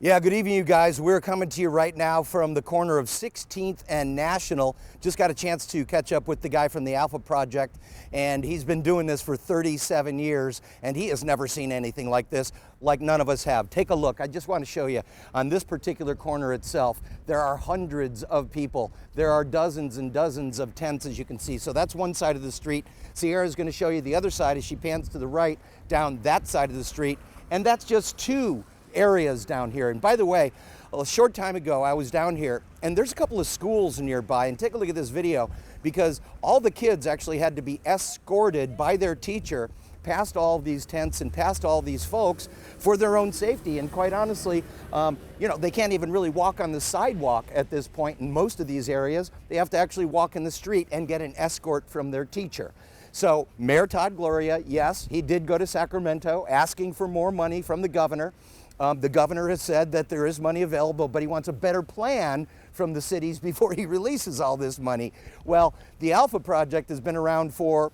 Yeah, good evening, you guys. We're coming to you right now from the corner of 16th and National. Just got a chance to catch up with the guy from the Alpha Project, and he's been doing this for 37 years, and he has never seen anything like this, like none of us have. Take a look. I just want to show you on this particular corner itself, there are hundreds of people. There are dozens and dozens of tents, as you can see. So that's one side of the street. Sierra is going to show you the other side as she pans to the right down that side of the street, and that's just two areas down here. And by the way, a short time ago I was down here and there's a couple of schools nearby, and take a look at this video because all the kids actually had to be escorted by their teacher past all of these tents and past all these folks for their own safety. And quite honestly, they can't even really walk on the sidewalk at this point in most of these areas. They have to actually walk in the street and get an escort from their teacher. So Mayor Todd Gloria, yes, he did go to Sacramento asking for more money from the governor. The governor has said that there is money available, but he wants a better plan from the cities before he releases all this money. Well, the Alpha Project has been around for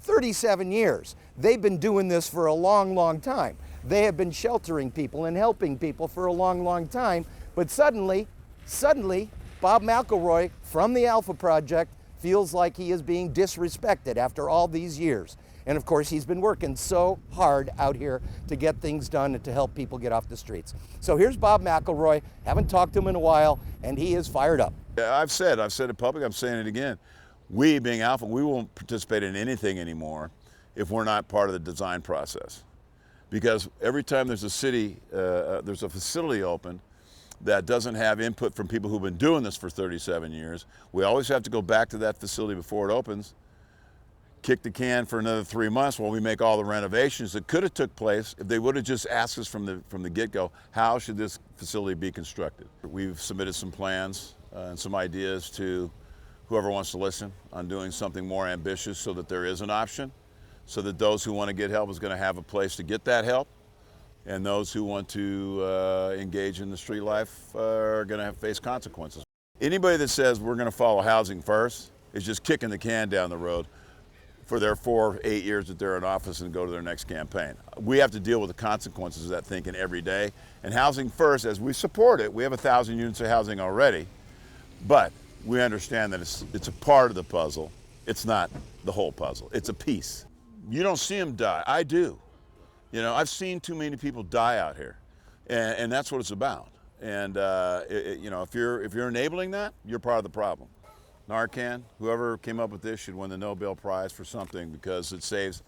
37 years. They've been doing this for a long, long time. They have been sheltering people and helping people for a long, long time. But suddenly, Bob McElroy from the Alpha Project feels like he is being disrespected after all these years. And of course, he's been working so hard out here to get things done and to help people get off the streets. So here's Bob McElroy. Haven't talked to him in a while, and he is fired up. Yeah, I've said it public, I'm saying it again. We, being Alpha, we won't participate in anything anymore if we're not part of the design process. Because every time there's there's a facility open that doesn't have input from people who've been doing this for 37 years, we always have to go back to that facility before it opens, kick the can for another 3 months while we make all the renovations that could have took place if they would have just asked us from the get-go, how should this facility be constructed? We've submitted some plans and some ideas to whoever wants to listen on doing something more ambitious so that there is an option, so that those who want to get help is going to have a place to get that help, and those who want to engage in the street life are going to face consequences. Anybody that says we're going to follow housing first is just kicking the can down the road for their 4 or 8 years that they're in office and go to their next campaign. We have to deal with the consequences of that thinking every day. And housing first, as we support it, we have 1,000 units of housing already, but we understand that it's a part of the puzzle. It's not the whole puzzle. It's a piece. You don't see them die. I do. I've seen too many people die out here, and that's what it's about. And if you're enabling that, you're part of the problem. Narcan, whoever came up with this should win the Nobel Prize for something, because it saves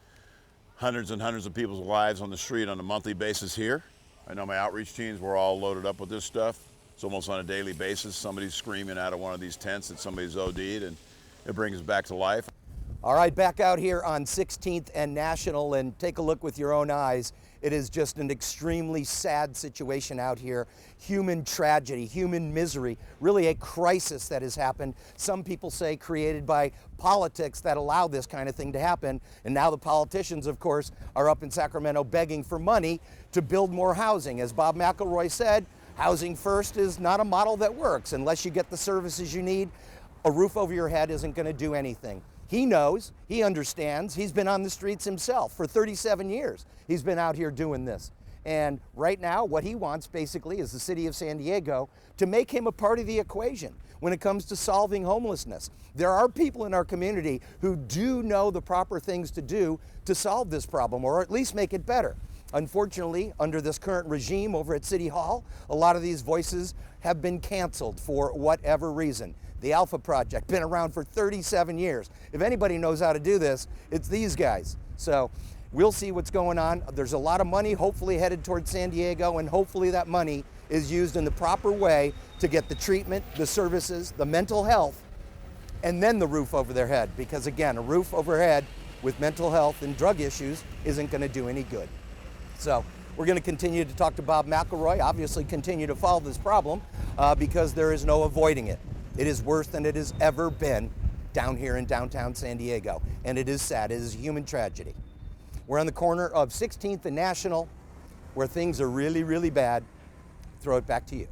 hundreds and hundreds of people's lives on the street on a monthly basis here. I know my outreach teams, we're all loaded up with this stuff. It's almost on a daily basis. Somebody's screaming out of one of these tents that somebody's OD'd, and it brings us back to life. All right, back out here on 16th and National, and take a look with your own eyes. It is just an extremely sad situation out here. Human tragedy, human misery, really a crisis that has happened. Some people say created by politics that allow this kind of thing to happen. And now the politicians, of course, are up in Sacramento begging for money to build more housing. As Bob McElroy said, housing first is not a model that works. Unless you get the services you need, a roof over your head isn't going to do anything. He knows, he understands, he's been on the streets himself for 37 years. He's been out here doing this. And right now, what he wants basically is the city of San Diego to make him a part of the equation when it comes to solving homelessness. There are people in our community who do know the proper things to do to solve this problem, or at least make it better. Unfortunately, under this current regime over at City Hall, a lot of these voices have been canceled for whatever reason. The Alpha Project, been around for 37 years. If anybody knows how to do this, it's these guys. So we'll see what's going on. There's a lot of money hopefully headed towards San Diego, and hopefully that money is used in the proper way to get the treatment, the services, the mental health, and then the roof over their head. Because again, a roof overhead with mental health and drug issues isn't going to do any good. So we're going to continue to talk to Bob McElroy, obviously continue to follow this problem because there is no avoiding it. It is worse than it has ever been down here in downtown San Diego, and it is sad. It is a human tragedy. We're on the corner of 16th and National, where things are really, really bad. Throw it back to you.